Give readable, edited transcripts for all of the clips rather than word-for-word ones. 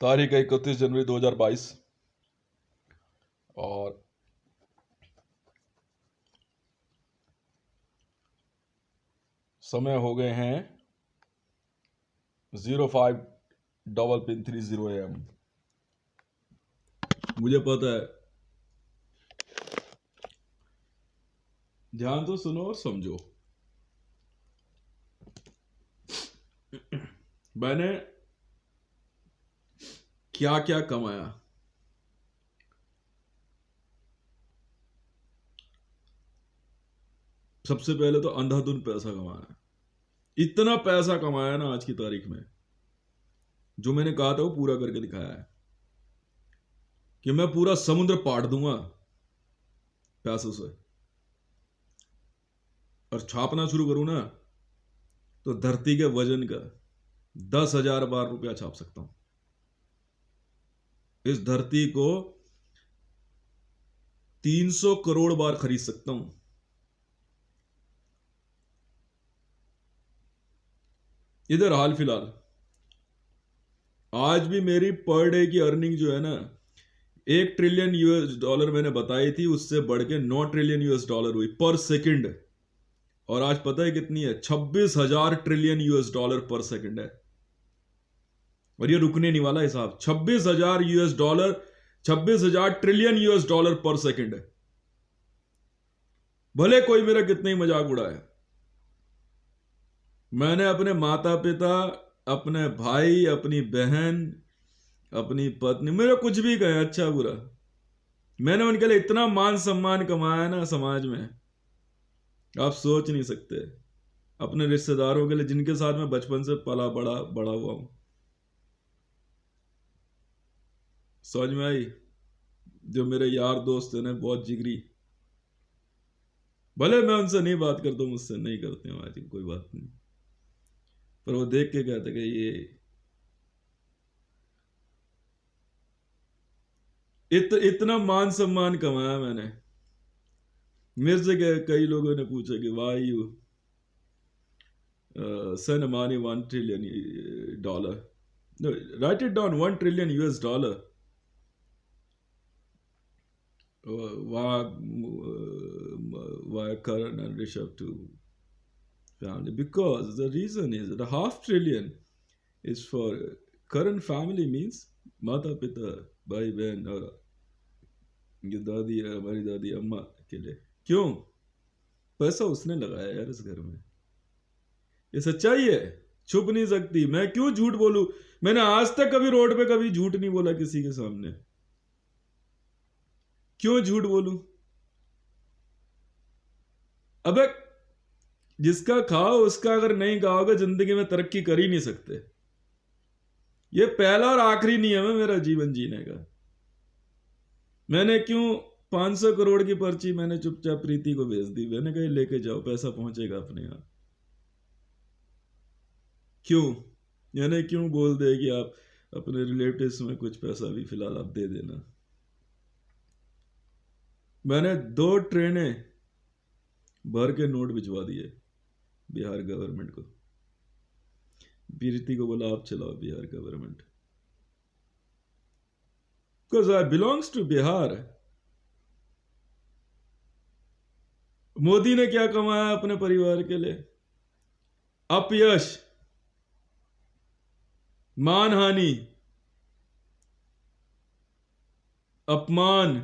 तारीख है 31 जनवरी 2022 और समय हो गए हैं 05:30 AM। मुझे पता है, ध्यान तो सुनो और समझो। मैंने क्या क्या कमाया। सबसे पहले तो अंधाधुन पैसा कमाया। इतना पैसा कमाया ना आज की तारीख में, जो मैंने कहा था वो पूरा करके दिखाया है कि मैं पूरा समुद्र पाट दूंगा पैसों से। और छापना शुरू करूं ना तो धरती के वजन का 10,000 बार रुपया छाप सकता हूं। इस धरती को 300 करोड़ बार खरीद सकता हूं। इधर हाल फिलहाल आज भी मेरी पर डे की अर्निंग जो है ना, $1 ट्रिलियन मैंने बताई थी, उससे बढ़ के $9 ट्रिलियन हुई पर सेकंड। और आज पता है कितनी है? 26,000 ट्रिलियन US पर सेकंड है। और ये रुकने नहीं वाला हिसाब। 26,000 US, 26,000 ट्रिलियन US पर सेकंड है। भले कोई मेरा कितना ही मजाक उड़ाए, मैंने अपने माता पिता, अपने भाई, अपनी बहन, अपनी पत्नी, मेरा कुछ भी कहे अच्छा बुरा, मैंने उनके लिए इतना मान सम्मान कमाया ना समाज में, आप सोच नहीं सकते। अपने रिश्तेदारों के लिए जिनके साथ मैं बचपन से पला बड़ा हुआ हूं। समझ में आई? जो मेरे यार दोस्त हैं ना, बहुत जिगरी, भले मैं उनसे नहीं बात करता हूं, मुझसे नहीं करते हैं आज, कोई बात नहीं, पर वो देख के कहते कि ये इतना मान सम्मान कमाया मैंने। मेरे से कई लोगों ने पूछा कि why you send money $1 trillion. No, write it down, $1 trillion US. Why Karan and Rishabh to family? Because the reason is that $500 billion is for Karan family, means माता पिता, भाई बहन और ये दादी, हमारी दादी अम्मा के लिए। क्यों? पैसा उसने लगाया यार इस घर में, ये सच्चाई है, छुप नहीं सकती। मैं क्यों झूठ बोलूं? मैंने आज तक कभी रोड पे कभी झूठ नहीं बोला किसी के सामने। क्यों झूठ बोलूं? अबे जिसका खाओ उसका अगर नहीं खाओगे जिंदगी में तरक्की कर ही नहीं सकते। ये पहला और आखिरी नियम है मेरा जीवन जीने का। मैंने क्यों 500 करोड़ की पर्ची मैंने चुपचाप प्रीति को भेज दी। मैंने कहा लेके जाओ, पैसा पहुंचेगा अपने आप। क्यों? यानी क्यों बोल दे कि आप अपने रिलेटिव्स में कुछ पैसा भी फिलहाल आप दे देना। मैंने 2 ट्रेनें भर के नोट भिजवा दिए बिहार गवर्नमेंट को। प्रीति को बोला आप चलाओ Bihar government, because I belongs to Bihar. Modi ने क्या कमाया अपने परिवार के लिए? अपयश, मानहानि, अपमान।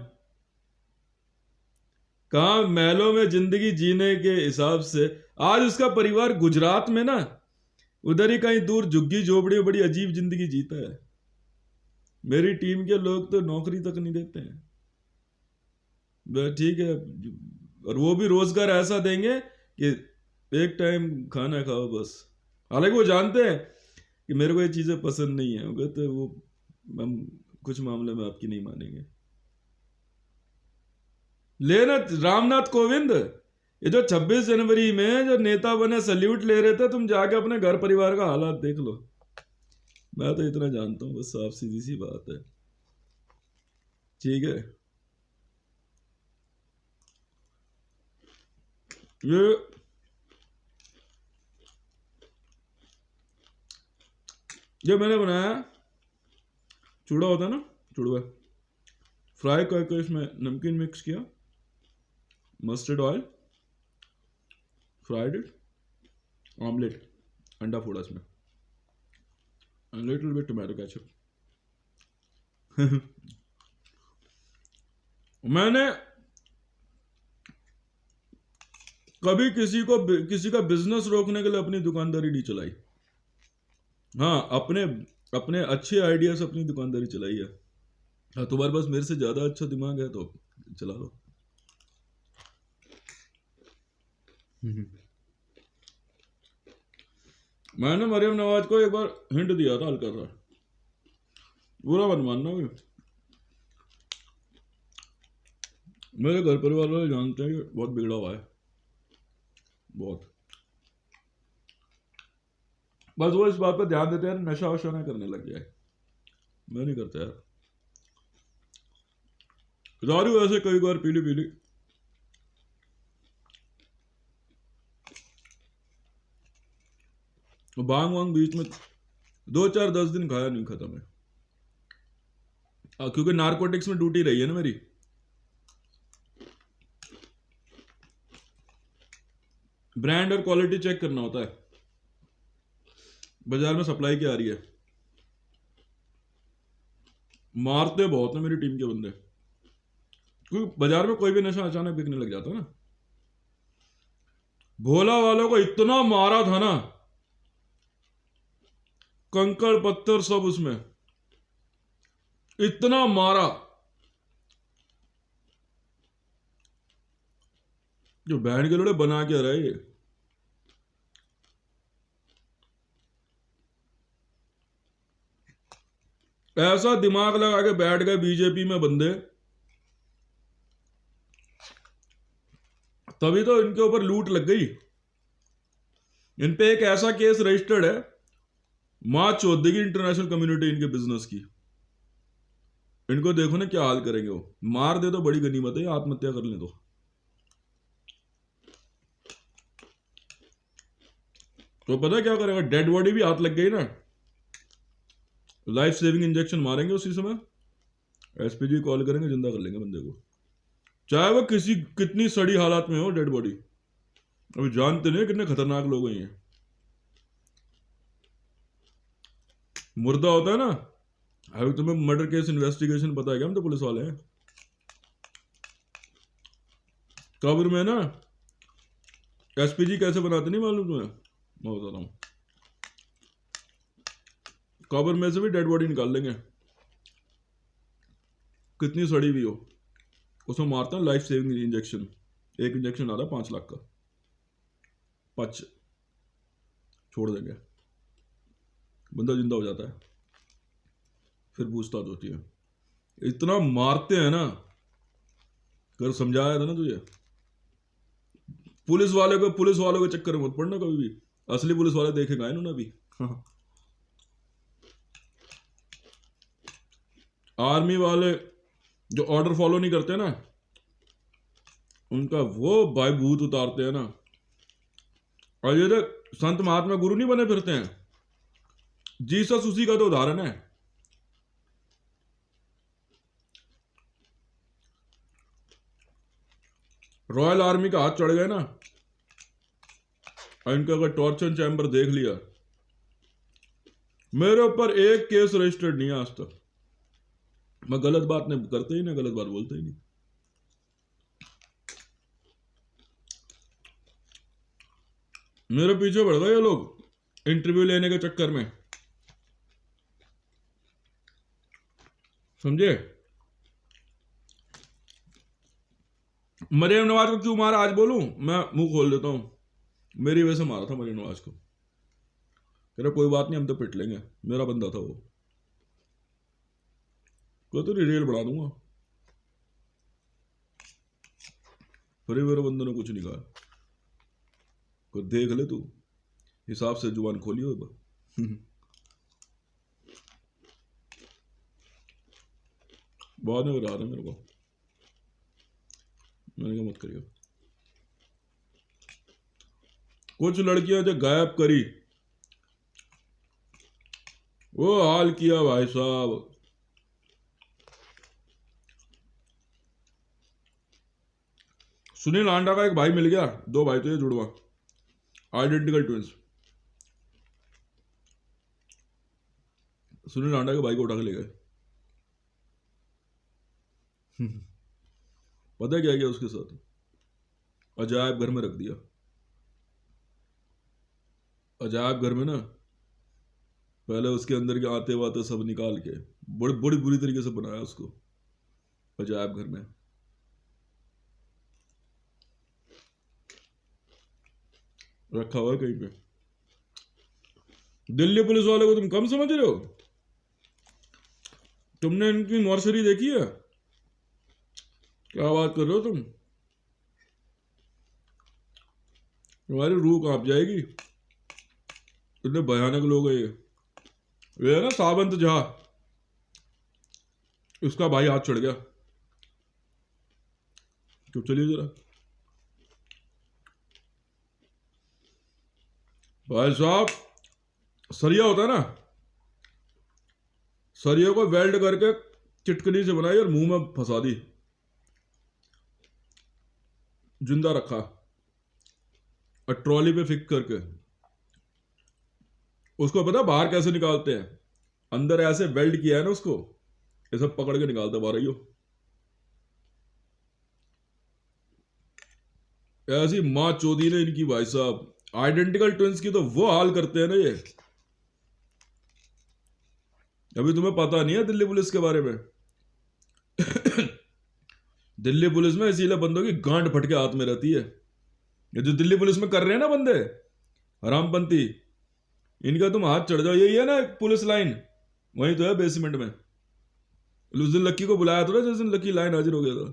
कहा महलों में जिंदगी जीने के हिसाब से आज उसका परिवार गुजरात में ना, उधर ही कहीं दूर झुग्गी झोपड़ी बड़ी अजीब जिंदगी जीता है। मेरी टीम के लोग तो नौकरी तक नहीं देते हैं। ठीक है, और वो भी रोजगार ऐसा देंगे कि एक टाइम खाना खाओ बस। हालांकि वो जानते हैं कि मेरे को ये चीजें पसंद नहीं है, वो कहते वो हम कुछ मामले में आपकी नहीं मानेंगे। लेना रामनाथ कोविंद, ये जो 26 जनवरी में जो नेता बने सल्यूट ले रहे थे, तुम जाके अपने घर परिवार का हालात देख लो। मैं तो इतना जानता हूं, बस साफ सीधी सी बात है। ठीक है, ये जो मैंने बनाया चूड़ा होता है ना, चूड़ा फ्राई करके इसमें नमकीन मिक्स किया, mustard oil, fried it, omelette, अंडा फोड़ा इसमें, लिटिल बिट टोमेटो केचप। मैंने कभी किसी का बिजनेस रोकने के लिए अपनी दुकानदारी नहीं चलाई। हाँ, अपने अपने अच्छे आइडिया से अपनी दुकानदारी चलाई है। हाँ, तुम्हारे पास मेरे से ज्यादा अच्छा दिमाग है तो चला लो। मैंने मरियम नवाज को एक बार हिंट दिया था हल्का सा, बुरा मत मानना भी, मेरे घर परिवार वाले जानते हैं कि बहुत बिगड़ा हुआ है, बहुत। बस वो इस बात पर ध्यान देते हैं नशा वशा नहीं करने लग गया है। मैं नहीं करता यार, दारू ऐसे कई बार पीली पीली, बांग वांग बीच में 2 4 10 दिन खाया नहीं, खत्म है। क्योंकि नारकोटिक्स में ड्यूटी रही है ना मेरी। ब्रांड और क्वालिटी चेक करना होता है, बाजार में सप्लाई क्या आ रही है। मारते बहुत है मेरी टीम के बंदे, क्योंकि बाजार में कोई भी नशा अचानक बिकने लग जाता है ना। भोला वालों को इतना मारा था ना, कंकड़ पत्थर सब उसमें, इतना मारा, जो बहन के लोड़े बना के रहे। ऐसा दिमाग लगा के बैठ गए बीजेपी में बंदे, तभी तो इनके ऊपर लूट लग गई। इन पे एक ऐसा केस रजिस्टर्ड है, मां चौधरी इंटरनेशनल कम्युनिटी इनके बिजनेस की। इनको देखो ना क्या हाल करेंगे वो, मार दे तो बड़ी गनीमत है, आत्महत्या कर ले तो पता है क्या करेगा, डेड बॉडी भी हाथ लग गई ना, लाइफ सेविंग इंजेक्शन मारेंगे उसी समय, एसपीजी कॉल करेंगे, जिंदा कर लेंगे बंदे को, चाहे वो कितनी सड़ी हालात में हो डेड बॉडी। अभी जानते नहीं कितने खतरनाक लोग हैं ये। मुर्दा होता है ना, अभी तुम्हें मर्डर केस इन्वेस्टिगेशन पता है क्या, हम तो पुलिस वाले हैं। कब्र में ना एसपीजी कैसे बनाते नहीं मालूम तुम्हें, मैं बता रहा हूँ। कब्र में से भी डेड बॉडी निकाल लेंगे, कितनी सड़ी हुई हो, उसमें मारता है लाइफ सेविंग इंजेक्शन। एक इंजेक्शन आता है 5 लाख का, पच छोड़ देंगे, बंदा जिंदा हो जाता है, फिर पूछताछ होती है। इतना मारते हैं ना, कर समझाया था ना तुझे, पुलिस वालों के चक्कर में मत पड़ना कभी भी, असली पुलिस वाले देखेगा इन्होंने अभी। आर्मी वाले जो ऑर्डर फॉलो नहीं करते ना, उनका वो भाई भूत उतारते हैं ना। और ये जो संत महात्मा गुरु नहीं बने फिरते हैं, जीसस उसी का तो उदाहरण है। रॉयल आर्मी का हाथ चढ़ गए ना, और इनका अगर टॉर्चर चैम्बर देख लिया, मेरे ऊपर एक केस रजिस्टर्ड नहीं है आज तक। मैं गलत बात नहीं करते ही ना, गलत बात बोलते ही नहीं। मेरे पीछे बढ़ गए ये लोग इंटरव्यू लेने के चक्कर में, समझे। मरियम नवाज को क्यों मारा आज बोलूं, मैं मुंह खोल देता हूं। मेरी वजह से मारा था मरियम नवाज को, कह रहा कोई बात नहीं हम तो पिट लेंगे, मेरा बंदा था वो, को तो रेल बढ़ा दूंगा। फिर मेरे बंदे ने कुछ नहीं कहा, को देख ले तू, हिसाब से जुबान खोली हो। बाद में बता रहे मेरे को, मैंने कहा मत करिए। कुछ लड़कियां जो गायब करी, वो हाल किया भाई साहब, सुनील आंडा का एक भाई मिल गया, दो भाई तो ये जुड़वा, आइडेंटिकल ट्विंस। सुनील आंडा के भाई को उठा के ले गए। पता है क्या किया उसके साथ? अजायब घर में रख दिया। अजायब घर में ना, पहले उसके अंदर के आते वाते सब निकाल के बड़ी बड़ी बुरी तरीके से बनाया उसको अजायब घर में। रखा हुआ है कहीं पे। दिल्ली पुलिस वाले को तुम कम समझ रहे हो? तुमने इनकी मॉर्चरी देखी है? क्या बात कर रहे हो तुम? तुम्हारी रूह कांप जाएगी, इतने भयानक लोग है ये है ना सावंत झा, उसका भाई हाथ चढ़ गया। तो चलिए जरा भाई साहब, सरिया होता है ना, सरिया को वेल्ड करके चिटकनी से बनाई और मुंह में फंसा दी, जिंदा रखा और ट्रॉली पे फिक्स करके। उसको पता बाहर कैसे निकालते हैं? अंदर ऐसे वेल्ड किया है ना उसको, ये सब पकड़ के निकालते बाहर ही हो। ऐसी माँ चोदी ने इनकी भाई साहब, आइडेंटिकल ट्विंस की तो वो हाल करते हैं ना ये। अभी तुम्हें पता नहीं है दिल्ली पुलिस के बारे में। दिल्ली पुलिस में इसीलिए बंदों की गांड फट के हाथ में रहती है। ये जो दिल्ली पुलिस में कर रहे हैं ना बंदे हरामपंथी, इनका तुम हाथ चढ़ जाओ। यही है ना पुलिस लाइन, वहीं तो है बेसमेंट में। उस दिन लक्की को बुलाया था ना, जिस दिन लक्की लाइन हाजिर हो गया था,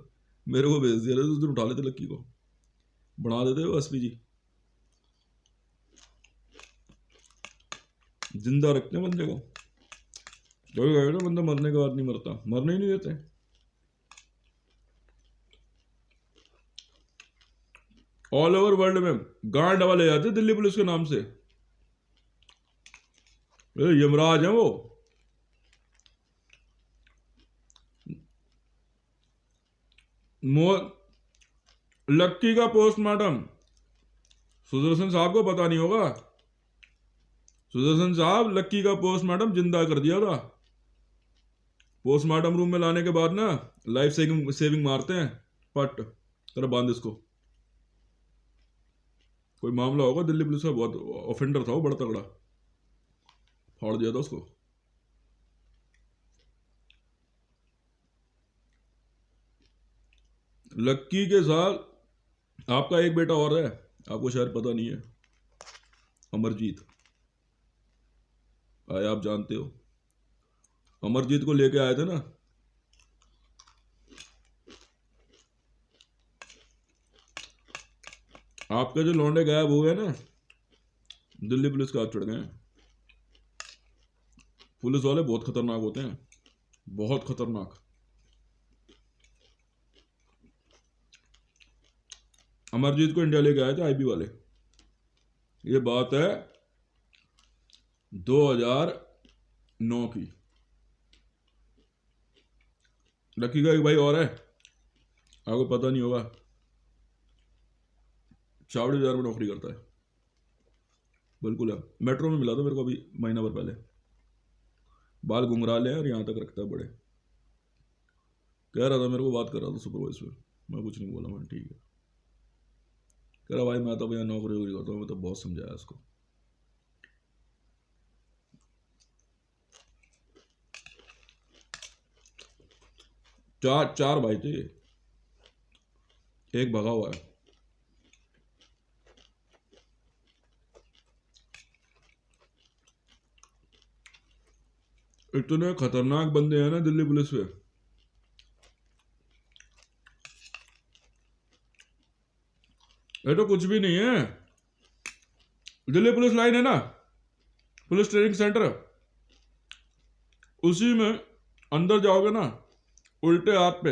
मेरे को भेज दिया था। उस दिन उठा लेते लक्की को, बना देते हो एसपी जी, जिंदा रखते हैं बंदे को। कोई कहेगा बंदा मरने के बाद नहीं मरता, मरने ही नहीं देते। ऑल ओवर वर्ल्ड में गांड वाले जाते दिल्ली पुलिस के नाम से, यमराज है वो। लक्की का पोस्टमार्टम सुदर्शन साहब को पता नहीं होगा। सुदर्शन साहब लक्की का पोस्टमार्टम जिंदा कर दिया था। पोस्टमार्टम रूम में लाने के बाद ना लाइफ सेविंग मारते हैं, पट तेरा बांध इसको। कोई मामला होगा दिल्ली पुलिस का, बहुत ऑफेंडर था वो, बड़ा तगड़ा, फाड़ दिया था उसको। लक्की के साथ आपका एक बेटा और है, आपको शायद पता नहीं है, अमरजीत। आए आप जानते हो, अमरजीत को लेके आए थे ना, आपके जो लौंडे गायब हो गए ना, दिल्ली पुलिस के हाथ चढ़ गए। पुलिस वाले बहुत खतरनाक होते हैं, बहुत खतरनाक। अमरजीत को इंडिया लेके आए थे आईबी वाले। ये बात है 2009 की। लक्की का एक भाई और है, आपको पता नहीं होगा, चावड़ी बाजार में नौकरी करता है। बिल्कुल है, मेट्रो में मिला था मेरे को अभी महीना भर पहले। बाल घुंघराले हैं और यहाँ तक रखता है बड़े। कह रहा था मेरे को, बात कर रहा था सुपरवाइजर, मैं कुछ नहीं बोला, मैं ठीक है। कह रहा भाई मैं तो भैया नौकरी वोकरी करता हूँ, मैं तो बहुत समझाया उसको। चार भाई थे, एक भगा हुआ है। इतने खतरनाक बंदे हैं ना दिल्ली पुलिस में। ये तो कुछ भी नहीं है। दिल्ली पुलिस लाइन है ना, पुलिस ट्रेनिंग सेंटर, उसी में अंदर जाओगे ना, उल्टे हाथ पे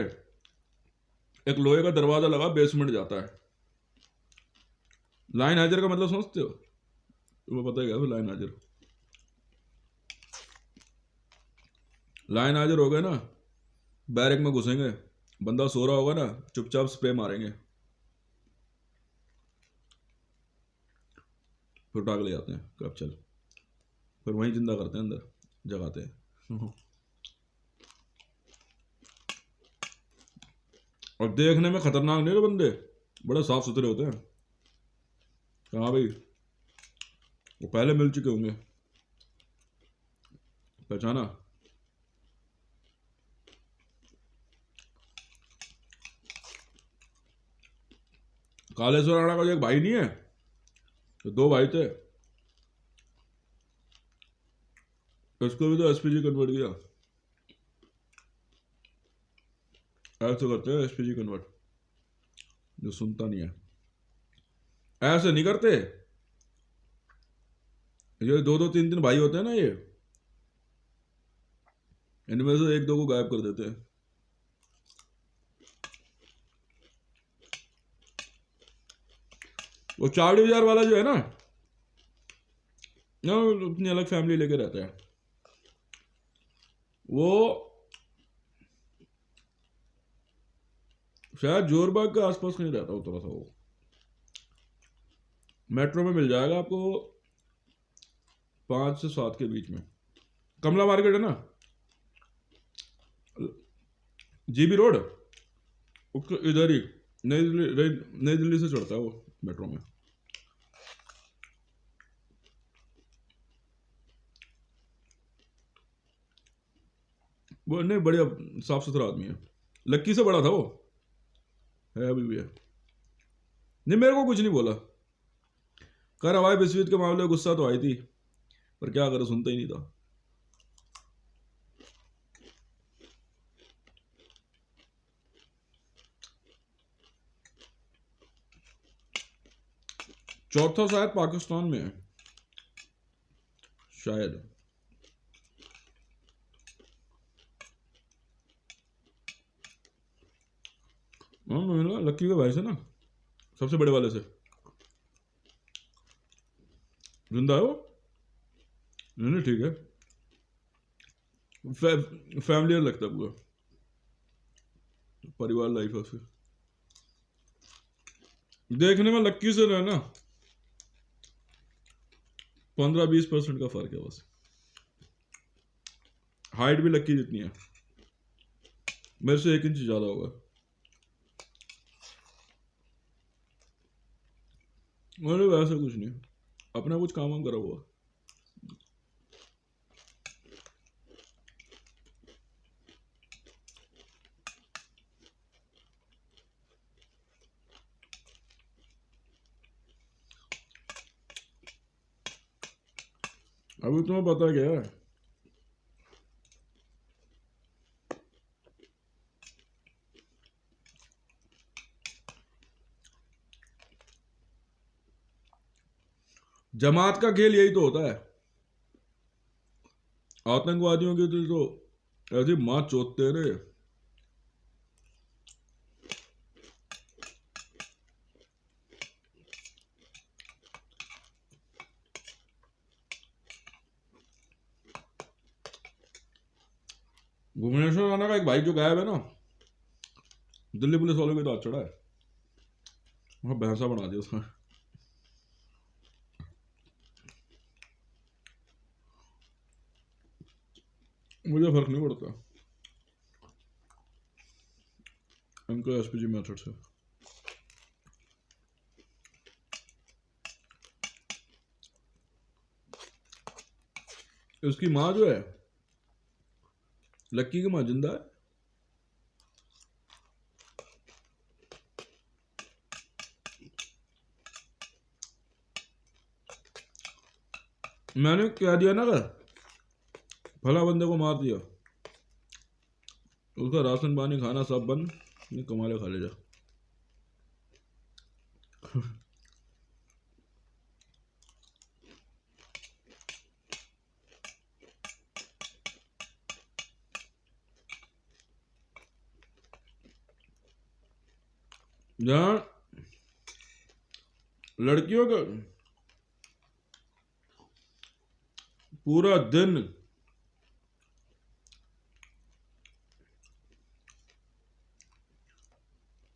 एक लोहे का दरवाजा लगा, बेसमेंट जाता है। लाइन हाजिर का मतलब समझते हो? तुम्हें पता है क्या लाइन हाजिर? लाइन हाजिर हो गए ना, बैरक में घुसेंगे, बंदा सो रहा होगा ना, चुपचाप स्प्रे मारेंगे, फिर उठा के ले जाते हैं, कब चल, फिर वहीं जिंदा करते हैं, अंदर जगाते हैं। और देखने में खतरनाक नहीं, बंदे बड़े साफ सुथरे होते हैं। हाँ भाई, वो पहले मिल चुके होंगे, पहचाना। कालेश्वर राणा का जो एक भाई नहीं है, तो दो भाई थे, उसको भी तो एसपीजी कन्वर्ट किया। ऐसे करते हैं एसपीजी कन्वर्ट, जो सुनता नहीं है। ऐसे नहीं करते, ये दो दो तीन तीन भाई होते हैं ना, ये इनमें से एक दो को गायब कर देते हैं। वो चार्ली बाजार वाला जो है ना, अपनी अलग फैमिली लेके रहता है। वो शायद जोरबाग के आसपास कहीं रहता हो, थोड़ा सा। वो मेट्रो में मिल जाएगा आपको, 5 से 7 के बीच में। कमला मार्केट है ना, जीबी रोड, उसके इधर ही। नई दिल्ली से चढ़ता है वो मेट्रो में। वो नहीं, बढ़िया साफ सुथरा आदमी है। लक्की से बड़ा था वो, है अभी भी है। नहीं, मेरे को कुछ नहीं बोला। कर हवाई बिस्वित के मामले में गुस्सा तो आई थी, पर क्या करे, सुनता ही नहीं था। चौथा शायद पाकिस्तान में है, शायद। हाँ, मिला लक्की के भाई से ना, सबसे बड़े वाले से। जिंदा है वो? नहीं नहीं, ठीक है। फैमिलियर लगता है पूरा, परिवार लाइफ है उसकी। देखने में लक्की से ना 15-20% का फर्क है बस। हाइट भी लक्की जितनी है, मेरे से 1 इंच ज्यादा होगा। मैंने वैसा कुछ नहीं, अपना कुछ काम वाम करा हुआ। अभी तुम्हें पता क्या है, जमात का खेल यही तो होता है। आतंकवादियों के तो ऐसी माँ चोतते रहे। भुवनेश्वर राणा का एक भाई जो गायब है ना, दिल्ली पुलिस वालों के तो हाथ चढ़ा है, वहां भैंसा बना दिया उसने। मुझे फर्क नहीं पड़ता इनको एसपीजी मेथड से। उसकी माँ जो है, लक्की की माँ जिंदा है। मैंने क्या दिया ना, कर भला बंदे को मार दिया, उसका राशन पानी खाना सब बंद, नहीं कमा ले, खा ले जा। जहाँ लड़कियों का पूरा दिन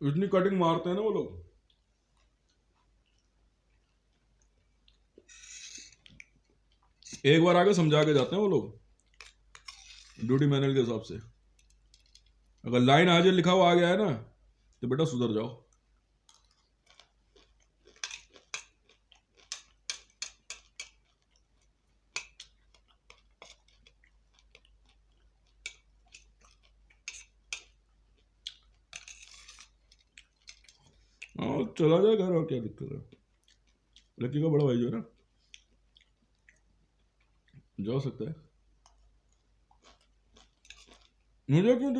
इतनी कटिंग मारते हैं ना वो लोग, एक बार आगे समझा के जाते हैं वो लोग ड्यूटी मैनुअल के हिसाब से। अगर लाइन हाजिर लिखा हुआ आ गया है ना तो बेटा सुधर जाओ। हाँ चला जाए घर, और क्या दिक्कत है। लड़की का बड़ा भाई जो है ना जा सकता है। मुझे क्यों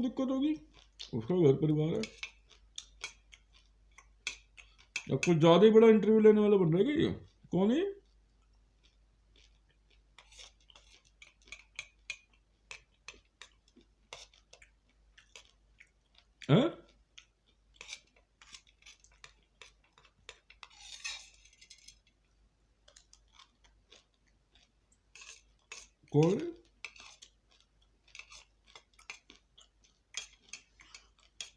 दिक्कत होगी, उसका घर परिवार है। अब कुछ ज्यादा ही बड़ा इंटरव्यू लेने वाला बन रहा है क्या ये? कौन है? हैं? कौन है?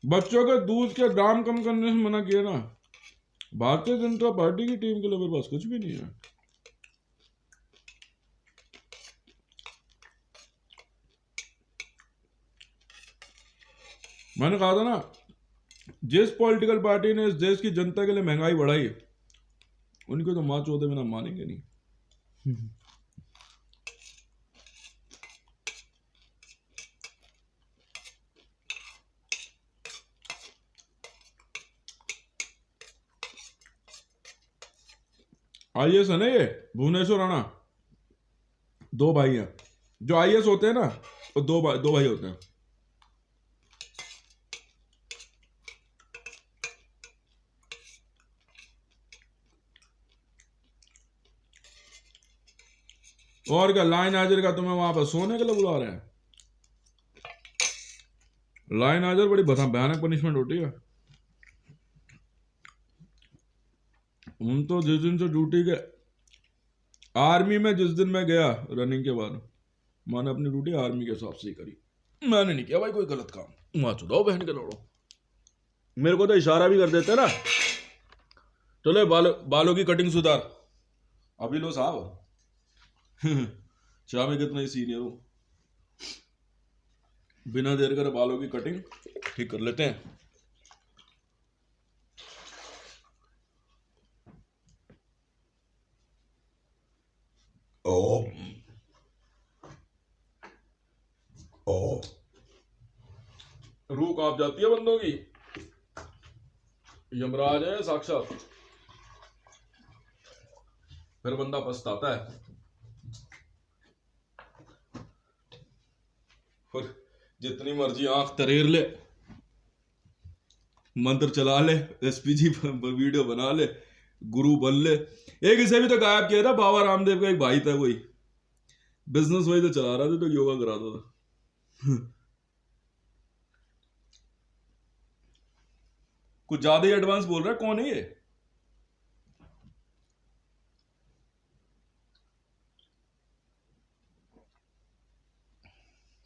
बच्चों के दूध के दाम कम करने से मना किया ना। भारतीय जनता पार्टी की टीम के लिए मेरे पास कुछ भी नहीं है। मैंने कहा था ना, जिस पॉलिटिकल पार्टी ने इस देश की जनता के लिए महंगाई बढ़ाई उनको तो माँ चौदह में ना मानेंगे नहीं। आईएएस है ना ये भुवनेश्वर राणा, दो भाई हैं। जो आईएएस होते हैं ना वो दो भाई होते हैं। और क्या, लाइन हाजिर का तुम्हें वहां पर सोने के लिए बुला रहे हैं। लाइन हाजिर बड़ी भयानक पनिशमेंट होती है। हम तो जिस दिन से ड्यूटी के आर्मी में जिस दिन मैं गया रनिंग के बाद, मैंने अपनी ड्यूटी आर्मी के हिसाब से ही करी। मैंने नहीं किया भाई कोई गलत काम। वहां चुदाओ बहन के लोड़ो, मेरे को तो इशारा भी कर देते ना, चलो बालों की कटिंग सुधार। अभी लो साहब। चाह में कितना ही सीनियर हूं, बिना देर करे बालों की कटिंग ठीक कर लेते हैं। ओ ओ रूह कांप जाती है बंदों की। यमराज है साक्षात। फिर बंदा पछताता है। फिर जितनी मर्जी आंख तरेर ले, मंत्र चला ले, एसपीजी वीडियो बना ले, गुरु बन ले। एक इसे भी तो गायब किया था, बाबा रामदेव का एक भाई था, कोई बिजनेस वही तो चला रहा था, तो योगा कराता था। कुछ ज्यादा ही एडवांस बोल रहा है। कौन है ये?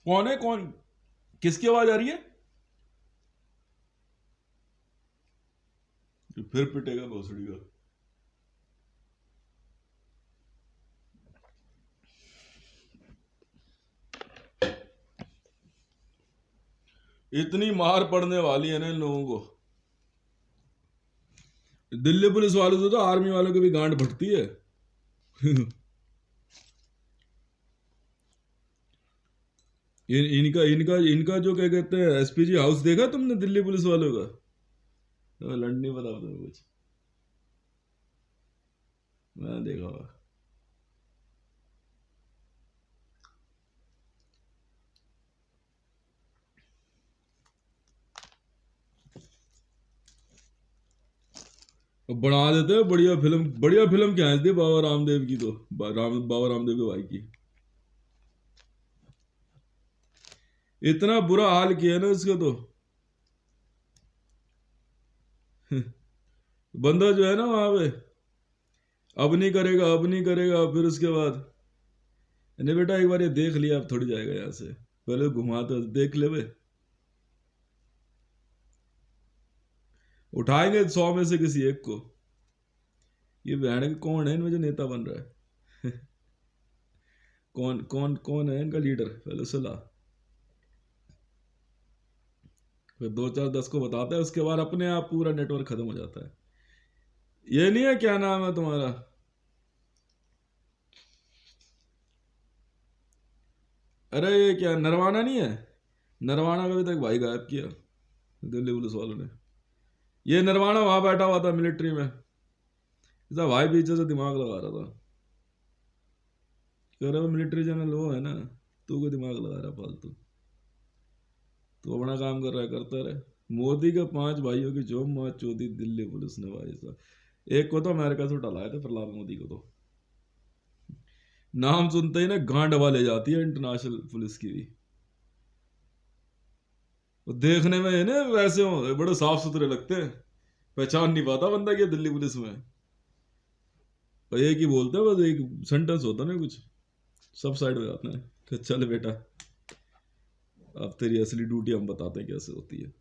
कौन है? कौन? किसकी आवाज आ रही है? फिर पिटेगा भोसड़ी का। इतनी मार पड़ने वाली है ना इन लोगों को। दिल्ली पुलिस वालों से तो आर्मी वालों की भी गांड फटती है। इनका इनका इनका जो क्या कहते हैं एसपीजी हाउस देखा तुमने दिल्ली पुलिस वालों का? तो लंड नहीं पता तुम्हें कुछ? मैं देखा हुआ। और बना देते हैं बढ़िया फिल्म। बढ़िया फिल्म क्या है थी बाबा रामदेव की, तो बाबा रामदेव के भाई की। इतना बुरा हाल किया ना इसका तो। बंदा जो है ना वहां पे, अब नहीं करेगा, अब नहीं करेगा, फिर उसके बाद नहीं बेटा एक बार ये देख लिया, अब थोड़ी जाएगा यहाँ से, पहले घुमा तो देख ले बे। उठाएंगे 100 में से किसी एक को। ये बहन के कौन है इनमें जो नेता बन रहा है? कौन कौन कौन है इनका लीडर, पहले सुला। फिर दो चार दस को बताता है, उसके बाद अपने आप पूरा नेटवर्क खत्म हो जाता है। ये नहीं है, क्या नाम है तुम्हारा, अरे ये क्या नरवाना नहीं है, नरवाना का भी तक भाई गायब किया दिल्ली पुलिस वालों ने। ये नरवाना वहां बैठा हुआ था मिलिट्री में, इसका भाई पीछे से दिमाग लगा रहा था, कह रहा मिलिट्री जनरल वो है ना, तू को दिमाग लगा रहा फालतू, तू अपना काम कर रहा है, करता रहे। मोदी के 5 भाइयों की जो माँ चौधी दिल्ली पुलिस ने भाई साहब। एक को तो अमेरिका से उठा लाया था, प्रहलाद मोदी को तो नाम सुनते ही ना गांड वाले जाती है इंटरनेशनल पुलिस की भी। वो देखने में है ना वैसे हो, बड़े साफ सुथरे लगते हैं, पहचान नहीं पाता बंदा कि दिल्ली पुलिस में है। और एक ही बोलते हैं, बस एक सेंटेंस होता ना कुछ, सब साइड हो जाते हैं कि चल बेटा अब तेरी असली ड्यूटी हम बताते हैं कैसे होती है।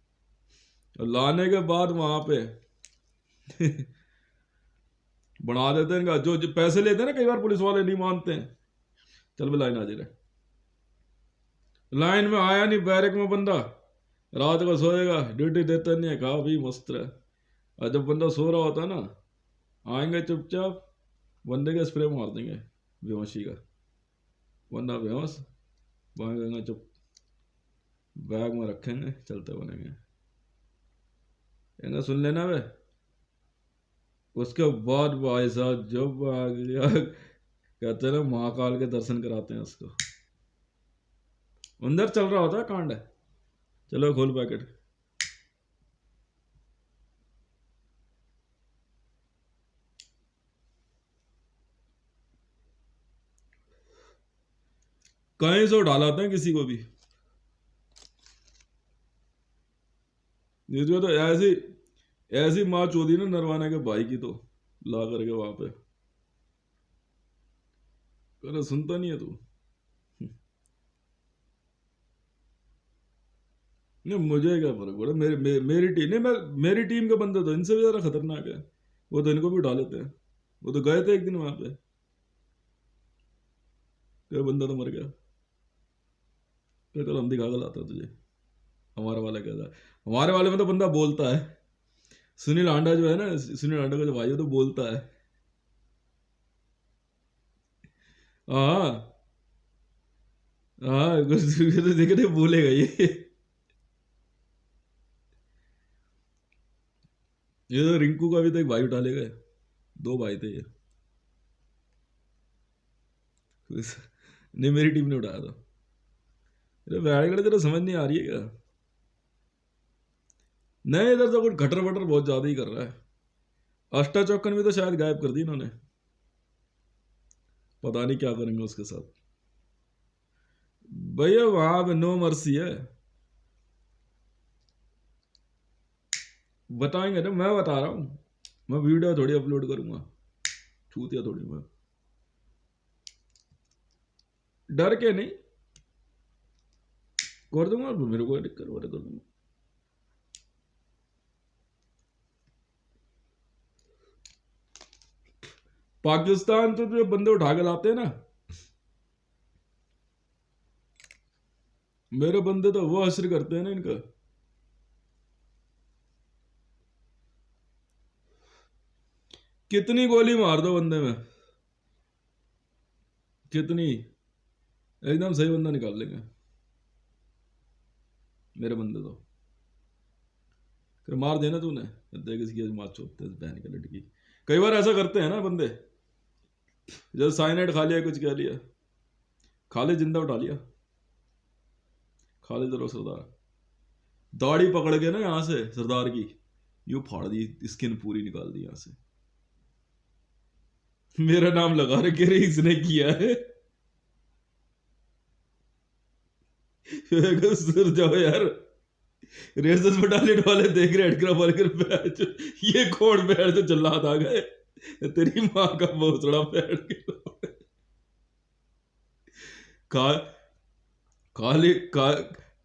और लाने के बाद वहां पे बना देते हैं इनका, जो पैसे लेते हैं ना, कई बार पुलिस वाले नहीं मानते हैं, चल भी लाइन आ जा रहा, लाइन में आया नहीं बैरक में बंदा, रात को सोएगा, ड्यूटी देता नहीं है, कहा भी मस्त रहे। और जब बंदा सो रहा होता है ना, आएंगे चुपचाप, बंदे का स्प्रे मार देंगे बेहोशी का, बंदा बेहोश, भागेंगे चुप, बैग में रखेंगे, चलते बनेंगे, इन्हें सुन लेना वे। उसके बाद भाई साहब जब आ गया, कहते हैं ना महाकाल के दर्शन कराते हैं उसको, अंदर चल रहा होता है कांड, चलो खोल पैकेट। कहीं से उठा लाते हैं किसी को भी, इसको तो ऐसी ऐसी माँ चोदी ना नरवाना के भाई की, तो ला करके वहां पे, अरे सुनता नहीं है तू। नहीं मुझे क्या फर्क पड़ा, मेरी टीम नहीं, मेरी टीम के बंदे तो इनसे भी ज्यादा खतरनाक है, वो तो इनको भी उठा लेते हैं। वो तो गए थे एक दिन वहां पे, क्या बंदा तो मर गया, क्या कल हम दिखा कर लाता तुझे। हमारे वाला कहता है, हमारे वाले में तो बंदा बोलता है, सुनील आंडा जो है ना, सुनील आंडा का जो भाई है तो बोलता है। हाँ हाँ, कुछ तो देखने बोलेगा ये तो रिंकू का भी तो एक भाई उठा ले गए, 2 भाई थे ये। नहीं मेरी टीम ने उठाया था। अरे बैठगढ़ तेरा समझ नहीं आ रही है क्या, नहीं इधर तो कुछ खटर बटर बहुत ज्यादा ही कर रहा है। अष्टा चौकन भी तो शायद गायब कर दी इन्होंने, पता नहीं क्या करेंगे उसके साथ। भैया वहां पे नो मर्सी है, बताएंगे ना, मैं बता रहा हूँ, मैं वीडियो थोड़ी अपलोड करूंगा, छूतिया थोड़ी मैं, डर के नहीं कर दूंगा, मेरे को दिक्कत कर दूंगा। पाकिस्तान तो जो बंदे उठा के लाते हैं ना, मेरे बंदे तो वो असर करते हैं ना इनका। कितनी गोली मार दो बंदे में, कितनी, एकदम सही बंदा निकाल लेंगे मेरे बंदे तो। फिर मार देना तूने, देख इसकी मार चोपते बहन के लड़की। कई बार ऐसा करते हैं ना बंदे, जब साइनाइड खा लिया, कुछ कह लिया, खाली जिंदा उठा लिया, खाली जरो सरदार, दाढ़ी पकड़ के ना यहाँ से सरदार की, यूं फाड़ दी, स्किन पूरी निकाल दी यहाँ से, मेरा नाम लगा रखे रे इसने किया है। सुर जाओ यार, रेसस बटालियन वाले देख रहे हेडक्राफ्ट वाले कर बैठ, ये कौन बैठ जो जल्लाद आ गए, तेरी माँ का भोसड़ा बैठ के खा, खालिद का,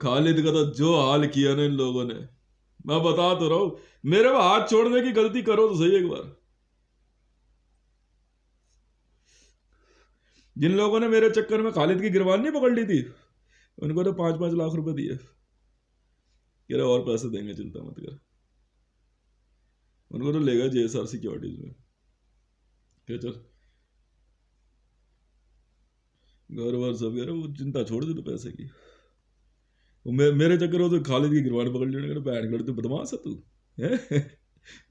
खालिद का तो जो हाल किया ना इन लोगों ने, मैं बता तो रहा हूं, मेरे को हाथ छोड़ने की गलती करो तो सही एक बार। जिन लोगों ने मेरे चक्कर में खालिद की गिरबान नहीं पकड़ ली थी, उनको तो 5-5 लाख रुपए दिए। कह रहे और पैसे देंगे, चिंता मत कर। उनको तो लेगा JSR सिक्योरिटीज में। क्या चल घर वर सब, कह रहे वो चिंता छोड़ दे तो पैसे की। वो मेरे चक्कर में तो खालिद की गिरबान पकड़ ली। उन्होंने कहा बैठ कर, तू बदमाश है तू हैं?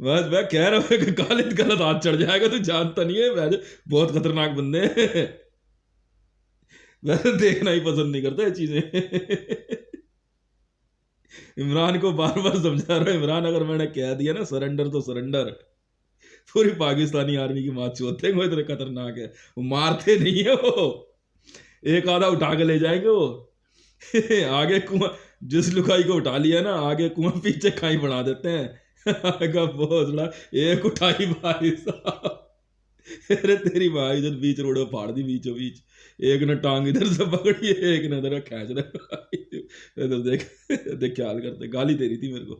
बस मैं कह रहा हूँ कि खालिद गलत हाथ चढ़ जाएगा, तू जानता नहीं है मैं बहुत खतरनाक बंदे हैं। मैं तो देखना ही पसंद नहीं करता ये चीजें। इमरान को बार बार समझा रहा हूं, इमरान अगर मैंने कह दिया ना सरेंडर तो सरेंडर, पूरी पाकिस्तानी आर्मी की मात चोते हैं। वो इतने खतरनाक है, वो मारते नहीं है वो, एक आधा उठा के ले जाएंगे वो। आगे कुआं, जिस लुकाई को उठा लिया ना, आगे कुआं पीछे खाई बढ़ा देते हैं। आगे भोसड़ा एक उठाई भाई साहब, अरे तेरी भाई जब बीच रोड में फाड़ दी बीचों बीच। एक ने टांग इधर से पकड़ी, एक ने इधर खींच रहा। इधर देख, देख क्या हाल करते। गाली दे रही थी मेरे को,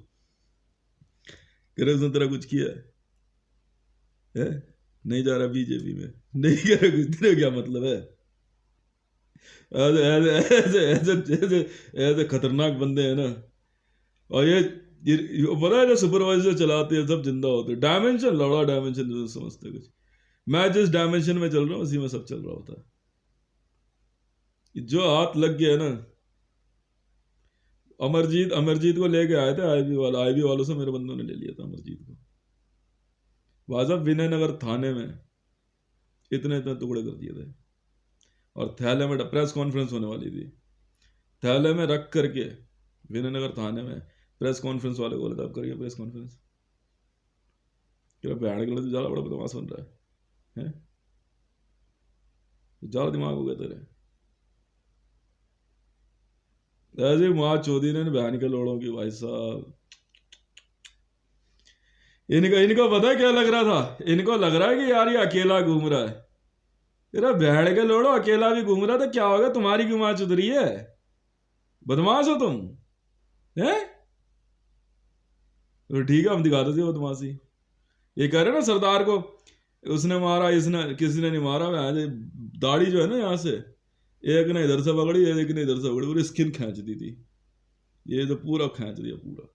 कह रहे उसने तेरा कुछ किया है? नहीं जा रहा बीजेपी में, नहीं कह रहे कुछ, तेरे क्या मतलब है? ऐसे ऐसे ऐसे ऐसे ऐसे ऐसे खतरनाक बंदे हैं ना। और ये पता है जो सुपरवाइजर चलाते हैं सब जिंदा होते हैं। डायमेंशन, लौड़ा डायमेंशन जो समझते कुछ। मैं जिस डायमेंशन में चल रहा हूँ उसी में सब चल रहा होता है। जो हाथ लग गया ना, अमरजीत अमरजीत को लेके आए थे आईबी वाला, आईबी वालों से मेरे बंदों ने ले लिया था अमरजीत को। वाजब विनयनगर थाने में इतने इतने टुकड़े कर दिए थे, और थैले में प्रेस कॉन्फ्रेंस होने वाली थी, थैले में रख करके विनयनगर थाने में प्रेस कॉन्फ्रेंस वाले बोले थे, अब करिए प्रेस कॉन्फ्रेंस। क्या बहन के लिए ज़्यादा बड़ा बदमाश बन रहा है? ज़्यादा दिमाग हो गया तेरे। ऐसे माँ चौधरी ने बहन के लोड़ों की भाई साहब। इनका इनको पता है क्या लग रहा था? इनको लग रहा है कि यार ये अकेला घूम रहा है। तेरा बहन के लोड़ो अकेला भी घूम रहा था, क्या होगा? तुम्हारी क्यों माँ चुदरी है? बदमाश हो तुम हैं? तो ठीक है, हम दिखाते थे बदमाशी। ये कह रहे ना सरदार को उसने मारा, इसने किसी ने नहीं मारा। दाढ़ी जो है ना यहाँ से, एक ने इधर से पकड़ी, एक ने इधर से पकड़ी, पूरी स्किन खींच दी थी। ये तो पूरा खींच दिया पूरा।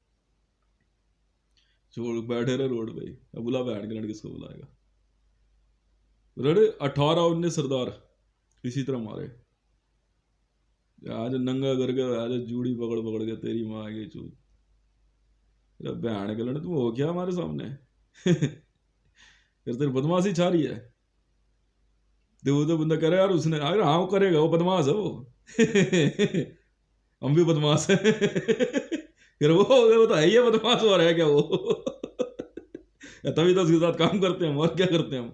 छोड़ बैठे रहे रोड पे। अब बुला बैठ के, किसको बुलाएगा? रेडे 18-19 सरदार इसी तरह मारे। आज नंगा करके, आज जूड़ी पकड़ पकड़ के, तेरी माँ की चूत। बहन के लड़े, तुम हो क्या हमारे सामने? फिर तेरी बदमाशी छा रही है। तो वो तो बंदा कह रहा है यार उसने, अगर हाँ वो करेगा, वो बदमाश है वो। हम भी बदमाश है। फिर वो तो है ही है बदमाश, हो रहा है क्या वो? तभी तो उसके साथ काम करते हैं हम, और क्या करते हैं हम?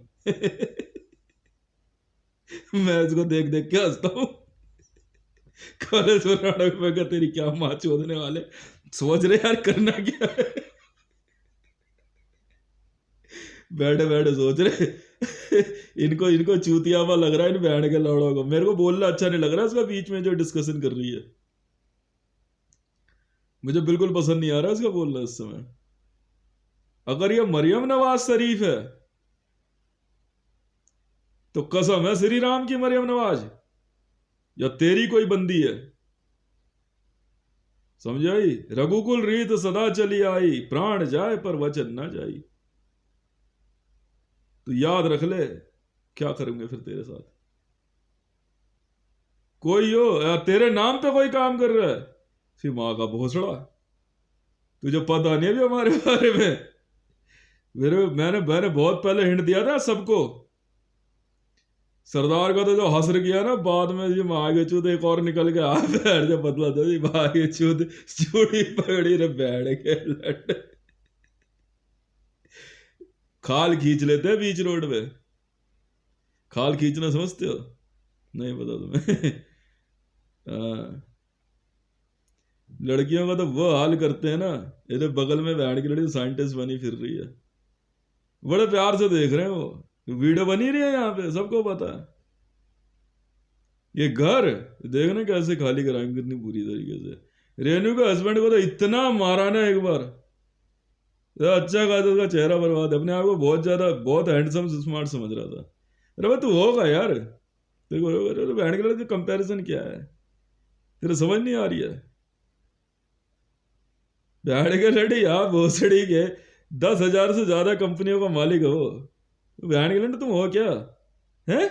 मैं इसको देख देख के हंसता हूँ। कॉलेज में नाटक में तेरी क्या माँ चोदने वाले, सोच रहे यार करना क्या है। बैठे बैठे सोच रहे। इनको इनको चूतियावा लग रहा है इन बहन के लौड़ों को। मेरे को बोलना अच्छा नहीं लग रहा इसका, बीच में जो डिस्कशन कर रही है मुझे बिल्कुल पसंद नहीं आ रहा इसका बोलना इस समय। अगर ये मरियम नवाज शरीफ है तो कसम है श्री राम की मरियम नवाज, या तेरी कोई बंदी है। समझाई? रघुकुल रीत सदा चली आई, प्राण जाए पर वचन ना जाई। तो याद रख ले, क्या करेंगे फिर तेरे साथ? कोई हो या तेरे नाम पे कोई काम कर रहा है, सी माँ का भोसड़ा। तुझे पता नहीं है भी हमारे बारे में। मैंने बहुत पहले हिंट दिया था सबको। सरदार का तो जो हसर किया ना बाद में, जी आगे चूत एक और निकल के आ बैठ जो बदला था जी, आगे चूत चूड़ी पकड़ी रे बैठ के लट। खाल खींच लेते हैं बीच रोड पे। खाल खींचना समझते हो? नहीं पता तुम्हें? हाँ। लड़कियों का तो वो हाल करते हैं ना। ये तो बगल में बैठ के लड़की साइंटिस्ट बनी फिर रही है, बड़े प्यार से देख रहे हैं वो। वीडियो बनी रही है यहाँ पे, सबको पता है। ये घर देखने कैसे खाली कराएंगे कितनी बुरी तरीके से। रेनू के हस्बैंड को तो इतना मारा ना एक बार, तो अच्छा कहा तो उसका चेहरा बर्बाद। अपने आप को बहुत ज्यादा बहुत हैंडसम स्मार्ट समझ रहा था। अरे भाई तू होगा यार, देखो अरे बहन के लड़के कंपैरिजन क्या है, तेरे समझ नहीं आ रही है। बहन के लड़े यार भोसड़ी के 10,000 से ज्यादा कंपनियों का मालिक हो। बहन के लड़े तुम हो क्या है?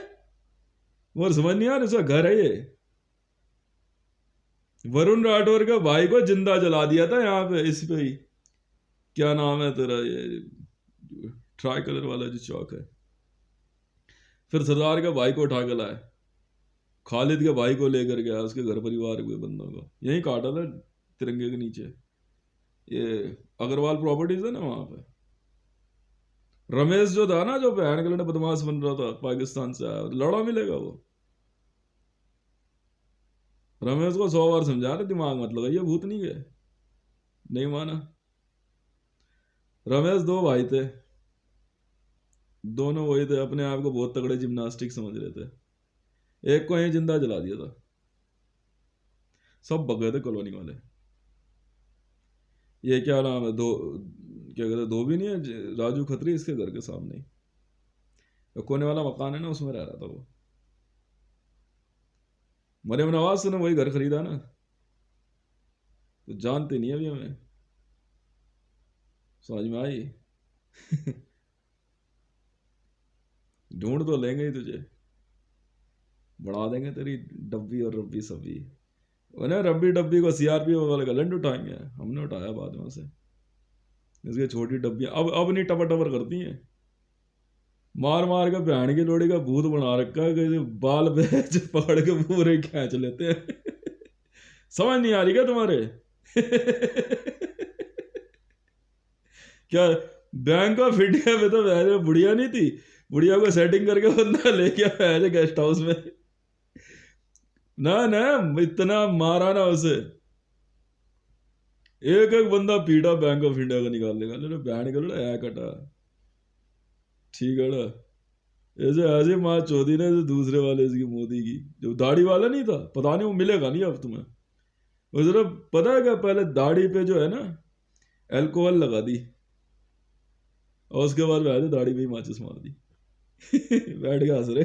और समझ नहीं आ रहा, उसका घर है ये। वरुण राठौर का भाई को जिंदा जला दिया था यहाँ पे, इस पे ही। क्या नाम है तेरा ये, ट्राई कलर वाला जो चौक है। फिर सरदार का भाई को उठा के लाया, खालिद के भाई को लेकर गया, उसके घर परिवार के बंदों को यहीं काटा था तिरंगे के नीचे। ये अग्रवाल प्रॉपर्टीज है ना वहां पे। रमेश जो था ना, जो बहन के लड़े बदमाश बन रहा था, पाकिस्तान से आया, लड़ा मिलेगा वो। रमेश को 100 बार समझा रहे दिमाग मत लगाइए, भूत नहीं गए, नहीं माना। रमेश दो भाई थे, दोनों वही थे, अपने आप को बहुत तगड़े जिम्नास्टिक समझ रहे थे। एक को यहीं जिंदा जला दिया था, सब भग गए थे कॉलोनी वाले। ये क्या नाम है, दो क्या कहते हैं, धोबी नहीं है राजू खत्री, इसके घर के सामने ही वो कोने वाला मकान है ना, उसमें रह रहा था वो। मरियम नवाज से ने वही घर खरीदा ना, तो जानते नहीं अभी हमें, समझ में आई। ढूंढ तो लेंगे ही तुझे, बढ़ा देंगे तेरी डब्बी और रब्बी सब्बी। उन्हें रब्बी डब्बी को सीआरपी वाले गलंड उठाएंगे, हमने उठाया बाद में से। इसकी छोटी डब्बियां अब नहीं टपर टपर करती हैं, मार मार के बहन की लोड़ी का भूत बना रखा है कि बाल बेच पकड़ के पूरे खींच लेते हैं। समझ नहीं आ रही क्या तुम्हारे? क्या बैंक ऑफ इंडिया में तो वैसे बुढ़िया नहीं थी, बुढ़िया को सेटिंग करके बंदा ले गया वैसे गेस्ट हाउस में। ना ना, इतना मारा ना उसे, एक एक बंदा पीटा बैंक ऑफ इंडिया का निकाल लेगा, ले बैंड कर लो है कटा। ठीक है ना, ऐसे ऐसे माँ चौधरी ने दूसरे वाले इसकी मोदी की, जो दाढ़ी वाला नहीं था, पता नहीं वो मिलेगा नहीं अब तुम्हें। वो जरा पता है क्या, पहले दाढ़ी पे जो है ना अल्कोहल लगा दी, और उसके बाद वैसे दाढ़ी पे ही माचिस मार दी। बैठ के हंस रहे।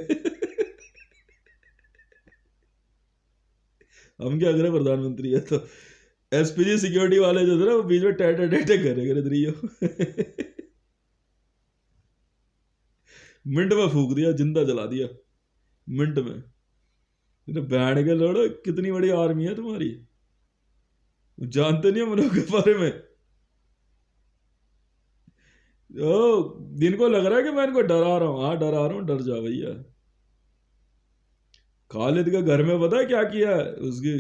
हम क्या करें, प्रधानमंत्री है तो। एसपीजी सिक्योरिटी वाले जो थे ना, वो बीच में टेटे टेटे करे रही। मिनट में फूक दिया, जिंदा जला दिया मिनट में। बैंड के लोड़ो, कितनी बड़ी आर्मी है तुम्हारी, जानते नहीं हम लोग के बारे में। ओ, दिन को लग रहा है कि मैं इनको डरा रहा हूँ, हाँ डरा रहा हूँ, डर जा भैया। खालिद के घर में पता है क्या किया है उसकी,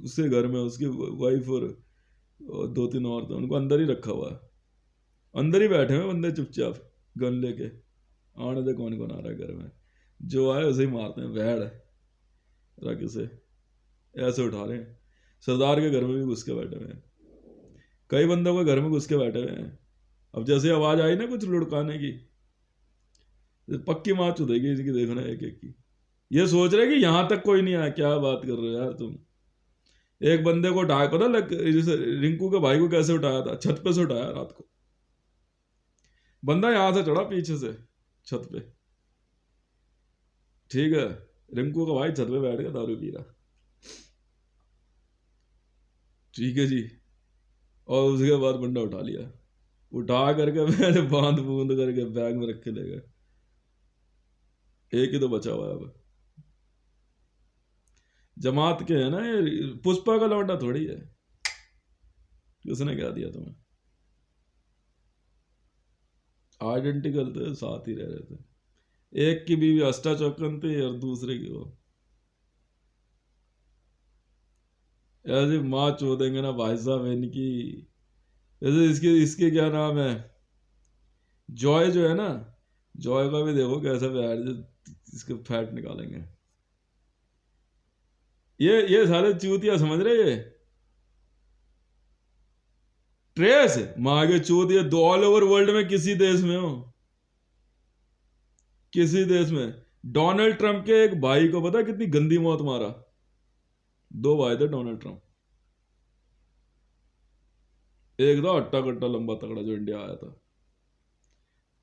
उसके घर में उसकी वाइफ और 2-3 और थे, उनको अंदर ही रखा हुआ है। अंदर ही बैठे हुए बंदे चुपचाप, गन लेके। आने दे कौन कौन आ रहा है घर में, जो आए उसे ही मारते हैं, भैड़ रख से ऐसे उठा रहे हैं। सरदार के घर में भी घुस के बैठे हुए हैं, कई बंदों के घर में घुस के बैठे हुए हैं। अब जैसे आवाज आई ना कुछ लुढ़काने की, पक्की मार चुदेगी इसकी, देखना एक एक की। ये सोच रहे कि यहां तक कोई नहीं आया, क्या बात कर रहे हो यार तुम। एक बंदे को उठाया, पता लग जैसे रिंकू के भाई को कैसे उठाया था, छत पे से उठाया रात को। बंदा यहां से चढ़ा पीछे से छत पे, ठीक है, रिंकू का भाई छत पे बैठ के दारू पी रहा, ठीक है जी। और उसके बाद बंदा उठा लिया, उठा करके मैंने बांध बूंद करके बैग में रख के ले गए। एक ही तो बचा हुआ है अब, जमात के है ना ये, पुष्पा का लौंडा थोड़ी है, उसने क्या दिया तुम्हें, आइडेंटिकल थे, साथ ही रह रहे थे। एक की बीवी अष्टा चौकन थी और दूसरे की वो, ऐसे माँ चोदेंगे ना भाई साहब इनकी। जैसे इसके इसके क्या नाम है, जॉय जो है ना, जॉय का भी देखो कैसे बैठ, इसके फैट निकालेंगे। ये सारे चूतिया समझ रहे ये, ट्रेस माँ के चूत, ये दो ऑल ओवर वर्ल्ड में किसी देश में हो, किसी देश में। डोनाल्ड ट्रंप के एक भाई को पता है कितनी गंदी मौत मारा, दो भाई थे डोनाल्ड ट्रंप। एक था हट्टा कट्टा लंबा तगड़ा जो इंडिया आया था,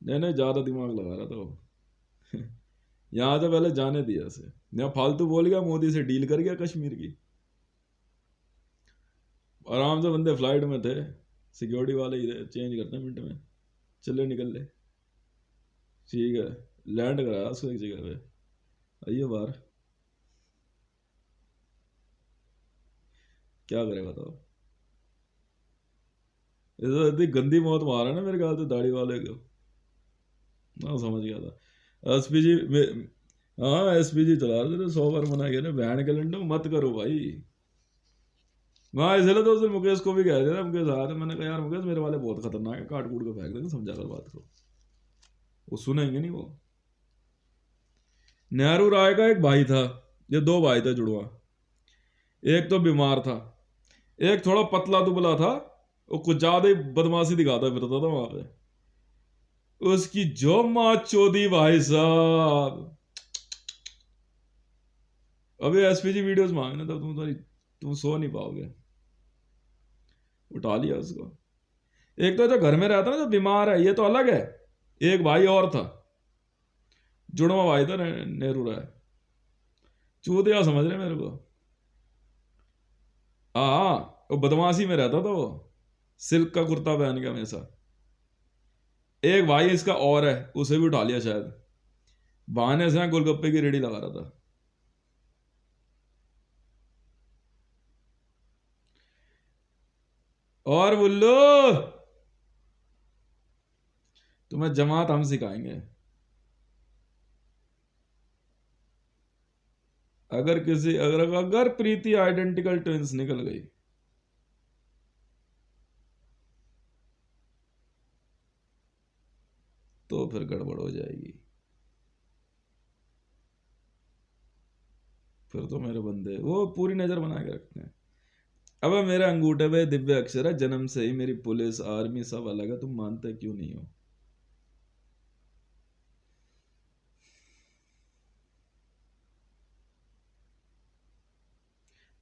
नहीं नहीं ज्यादा दिमाग लगा रहा था वो। यहाँ से पहले जाने दिया उसे, यहाँ फालतू बोल गया, मोदी से डील कर गया कश्मीर की। आराम से बंदे फ्लाइट में थे, सिक्योरिटी वाले ही थे, चेंज करते हैं मिनट में, चले निकल ले। ठीक है, लैंड कराया उसको एक जगह पे, आइए बाहर। क्या करे बताओ। ये तो इतनी गंदी मौत मारा ना मेरे ख्याल से दाढ़ी वाले को। हाँ समझ गया था। एसपीजी में, हाँ एसपीजी चला रहे थे, 100 बार मना किया ना, बहन के लंडो मत करो भाई। हाँ इसलिए तो उस दिन मुकेश को भी कह दिया था, मुकेश आया था, मैंने कहा यार मुकेश मेरे वाले बहुत खतरनाक है, काट कूट के फेंक देंगे, समझा कर बात को, वो सुनेंगे नहीं वो। नेहरू राय का एक भाई था, ये दो भाई थे जुड़वा, एक तो बीमार था, एक थोड़ा पतला दुबला था, वो कुछ ज्यादा ही बदमाशी दिखाता फिरता था वहां पे। उसकी जो माँ चोदी भाई साहब, अबे एसपीजी वीडियोस मांगना तब तुम सो नहीं पाओगे। उठा लिया उसको। एक तो जो घर में रहता ना, जो बीमार है, ये तो अलग है। एक भाई और था, जुड़वा भाई था नेहरू राय, चूतिया समझ रहे मेरे को। हाँ वो बदमाशी में रहता था वो, सिल्क का कुर्ता पहन के हमेशा। एक भाई इसका और है, उसे भी उठा लिया शायद, बहाने से गोलगप्पे की रेडी लगा रहा था। और बुल्लू, तुम्हें जमात हम सिखाएंगे। अगर प्रीति आइडेंटिकल ट्विंस निकल गई, तो फिर गड़बड़ हो जाएगी। फिर तो मेरे बंदे वो पूरी नजर बना के रखते हैं। अब मेरे अंगूठे पे दिव्य अक्षर है, जन्म से ही मेरी पुलिस आर्मी सब अलग है, तुम मानते क्यों नहीं हो।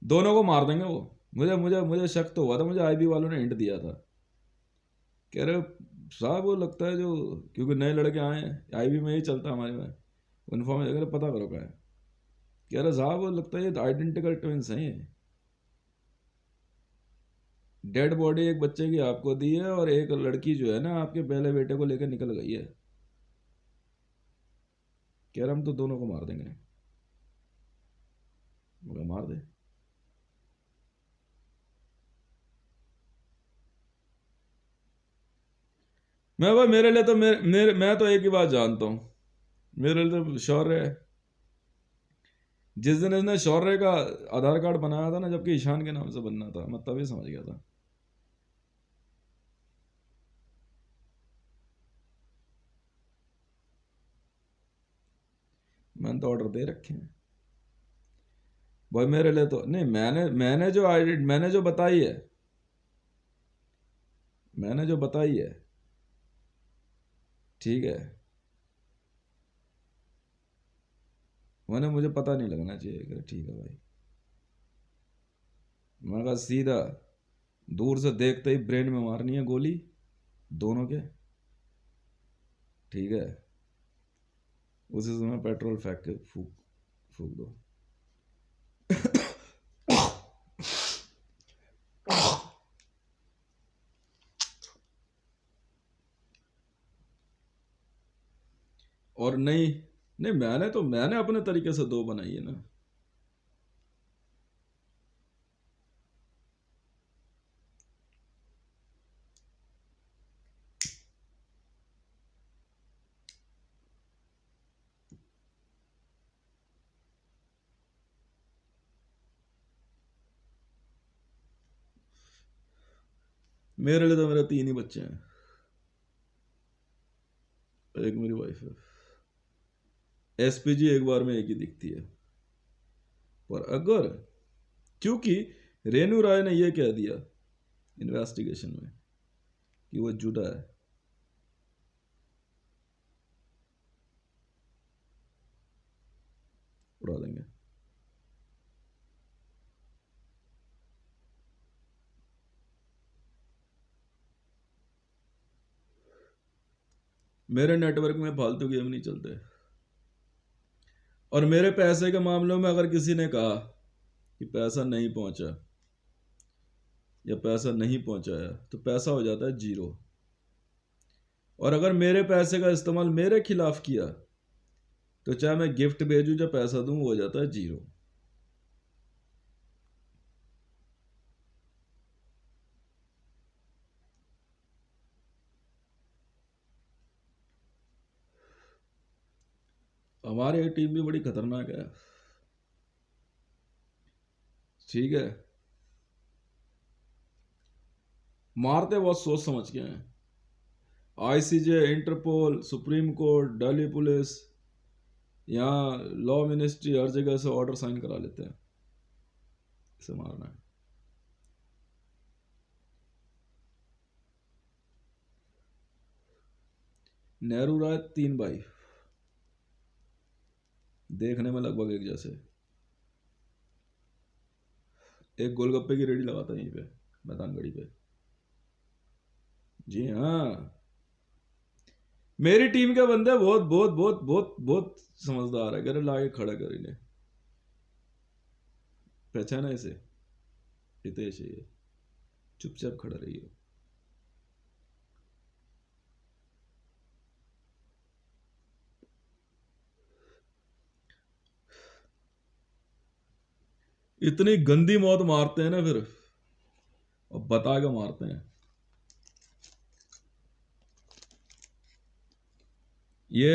दोनों को मार देंगे वो। मुझे मुझे मुझे शक तो हुआ था, मुझे आईबी वालों ने हिंट दिया था, कह रहे साहब वो लगता है जो, क्योंकि नए लड़के आए हैं आईबी में ही चलता है हमारे में, यूनिफॉर्म कह रहे पता करो क्या है। कह रहे साहब वो लगता है ये आइडेंटिकल ट्विंस हैं ये। डेड बॉडी एक बच्चे की आपको दी है, और एक लड़की जो है ना आपके पहले बेटे को लेकर निकल गई है। कह रहे हम तो दोनों को मार देंगे। मगर मार दे। मैं भाई मेरे लिए तो मैं तो एक ही बात जानता हूँ, मेरे लिए तो शौर्य है। जिस दिन इसने शौर्य का आधार कार्ड बनाया था ना, जबकि ईशान के नाम से बनना था, मैं तभी समझ गया था। मैंने तो ऑर्डर दे रखे हैं भाई, मेरे लिए तो नहीं, मैंने जो बताई है, मैंने जो बताई है, ठीक है। मैंने मुझे पता नहीं लगना चाहिए कि ठीक है भाई। मैंने कहा सीधा दूर से देखते ही ब्रेन में मारनी है गोली दोनों के, ठीक है। उसी समय पेट्रोल फेंक के फूक फूक दो। और नहीं, नहीं मैंने अपने तरीके से दो बनाई है ना। मेरे लिए तो मेरे तीन ही बच्चे हैं, एक मेरी वाइफ है। एसपीजी एक बार में एक ही दिखती है। पर अगर, क्योंकि रेणु राय ने यह कह दिया इन्वेस्टिगेशन में कि वो जुड़ा है, उड़ा देंगे। मेरे नेटवर्क में फालतू गेम नहीं चलते। और मेरे पैसे के मामलों में अगर किसी ने कहा कि पैसा नहीं पहुंचा या पैसा नहीं पहुंचाया, तो पैसा हो जाता है जीरो। और अगर मेरे पैसे का इस्तेमाल मेरे खिलाफ किया, तो चाहे मैं गिफ्ट भेजूं या पैसा दूं, वो हो जाता है जीरो। हमारी ये टीम भी बड़ी खतरनाक है। ठीक है, मारते बहुत सोच समझ के हैं। ICJ, Interpol, Supreme Court, Delhi police, यहाँ लॉ मिनिस्ट्री, हर जगह से ऑर्डर साइन करा लेते हैं, इसे मारना है। नेहरू राय 3 भाई, देखने में लगभग एक जैसे। एक गोलगप्पे की रेडी लगाता है यहीं पे मैदानगढ़ी पे। जी हाँ, मेरी टीम के बंदे बहुत बहुत बहुत बहुत बहुत समझदार है। करे लाके खड़ा कर इन्हें, पहचाना इसे, हितेश है ये, चुपचाप खड़ा रहिए। इतनी गंदी मौत मारते हैं ना फिर, और बता के मारते हैं। ये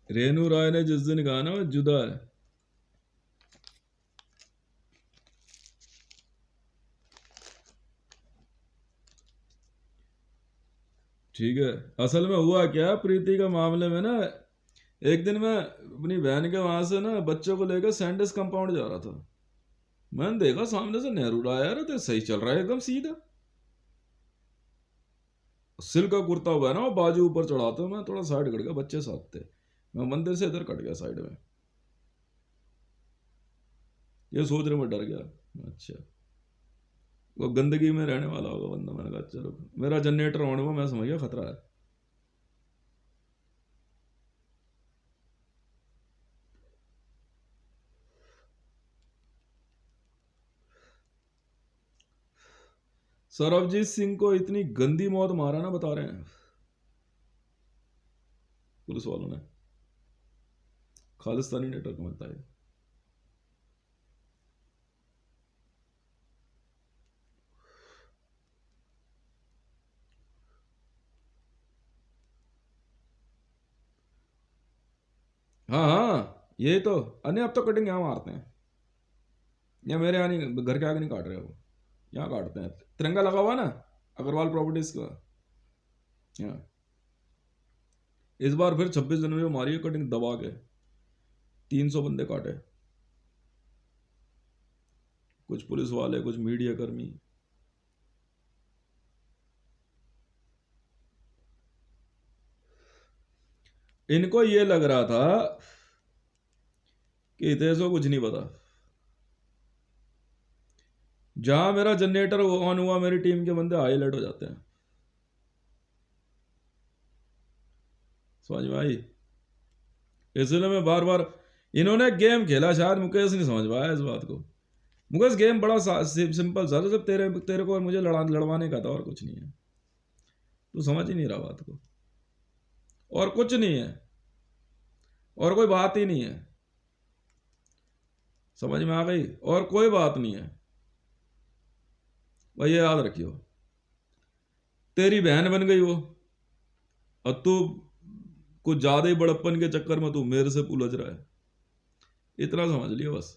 रेनू राय ने जिस दिन कहा ना वो जुदा है, ठीक है। असल में हुआ क्या, प्रीति का मामले में ना, एक दिन मैं अपनी बहन के वहां से ना बच्चों को लेकर सैंडस कंपाउंड जा रहा था। मैंने देखा सामने से नेहरू राय आ रहा था, सही चल रहा है एकदम सीधा, सिल्क का कुर्ता हुआ है ना, वो बाजू ऊपर चढ़ाते, मैं थोड़ा साइड कट गया, बच्चे साथ थे, मैं मंदिर से इधर कट गया साइड में। ये सोच रहे मैं डर गया। अच्छा, वो गंदगी में रहने वाला होगा बंदा। मैंने कहा चलो, मेरा जनरेटर ऑन हुआ, मैं समझ गया खतरा है। सरबजीत सिंह को इतनी गंदी मौत मारा ना, बता रहे हैं पुलिस वालों ने, खालिस्तानी नेटवर्क में बताया। हाँ हाँ, ये तो अने अब तो कटिंग यहाँ मारते हैं, या मेरे यहाँ नहीं, घर के आगे नहीं काट रहे हो, यहाँ काटते हैं। तिरंगा लगा हुआ ना अग्रवाल प्रॉपर्टीज का, यहाँ। इस बार फिर 26 जनवरी को मारी है कटिंग दबा के, 300 बंदे काटे, कुछ पुलिस वाले, कुछ मीडिया कर्मी। इनको ये लग रहा था कि हितेश को कुछ नहीं पता। जहां मेरा जनरेटर ऑन हुआ, मेरी टीम के बंदे हाईलाइट हो जाते हैं, समझ में आई। इसलिए मैं बार बार, इन्होंने गेम खेला, शायद मुकेश नहीं समझ पाया इस बात को। मुकेश गेम बड़ा सिंपल था, तो जब तेरे तेरे को और मुझे लड़वाने का था, और कुछ नहीं है। तू समझ ही नहीं रहा बात को, और कुछ नहीं है, और कोई बात ही नहीं है, समझ में आ गई, और कोई बात नहीं है। भाई ये याद रखियो, तेरी बहन बन गई वो, और तू कुछ ज्यादा ही बड़प्पन के चक्कर में तू मेरे से उलझ रहा है, इतना समझ लियो बस,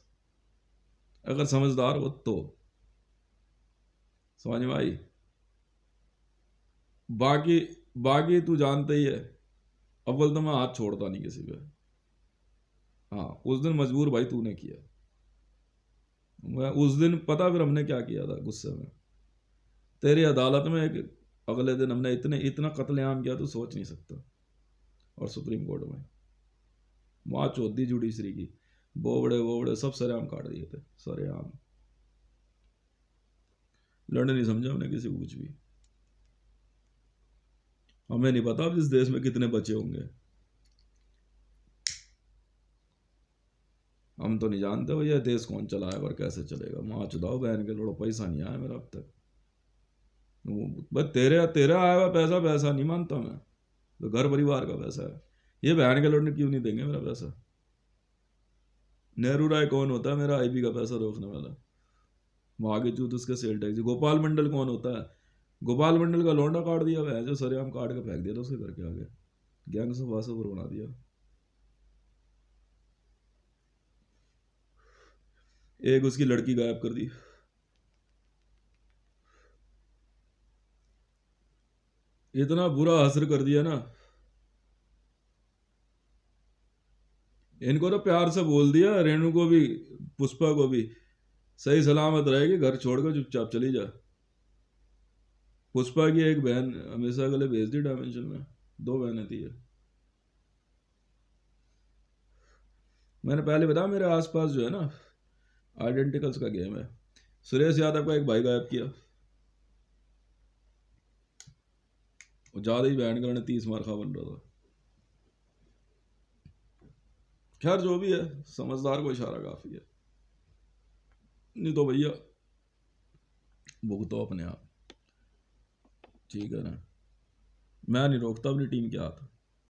अगर समझदार हो तो। समझ में आई। बाकी बाकी तू जानते ही है, अव्वल तो मैं हाथ छोड़ता नहीं किसी पे। हाँ, उस दिन मजबूर भाई तूने किया, मैं उस दिन पता फिर हमने क्या किया था गुस्से में, तेरी अदालत में एक, अगले दिन हमने इतने इतना कत्लेआम किया तो सोच नहीं सकता। और सुप्रीम कोर्ट में वहां चौथी जुडिशरी की, बोबड़े वोबड़े सब सरेआम काट दिए थे, सरेआम। लड़ने नहीं समझा हमने किसी को कुछ भी। हमें नहीं पता अब इस देश में कितने बचे होंगे, हम तो नहीं जानते भैया देश कौन चलाएगा और कैसे चलेगा। माँ चुदाओ बहन के लोड़ो, पैसा नहीं आया मेरा अब तक। बस तेरे तेरा आया हुआ पैसा पैसा नहीं मानता मैं, तो घर परिवार का पैसा है। ये बहन के लोड़ने क्यों नहीं देंगे मेरा पैसा? नेहरू राय कौन होता है मेरा आईबी का पैसा रोकने वाला? वहां के चूत उसके सेल टैक्स। गोपाल मंडल कौन होता है? गोपाल मंडल का लौंडा काट दिया वह जो सरेआम काट के फेंक दिया था उसके घर के आगे, गैंग से वासों बना दिया। एक उसकी लड़की गायब कर दी। इतना बुरा असर कर दिया ना। इनको तो प्यार से बोल दिया, रेणु को भी पुष्पा को भी, सही सलामत रहेगी, घर छोड़कर चुपचाप चली जा। पुष्पा की एक बहन हमेशा के लिए भेज दी डायमेंशन में, दो बहनें थी ये। मैंने पहले बताया मेरे आसपास जो है ना आइडेंटिकल्स का गेम है। सुरेश यादव का एक भाई गायब किया, वो ज्यादा ही बैंड करने 30 मार खा बन रहा था। खैर जो भी है, समझदार को इशारा काफी है, नहीं तो भैया भुगतो अपने आप। ठीक है ना, मैं नहीं रोकता अपनी टीम के हाथ।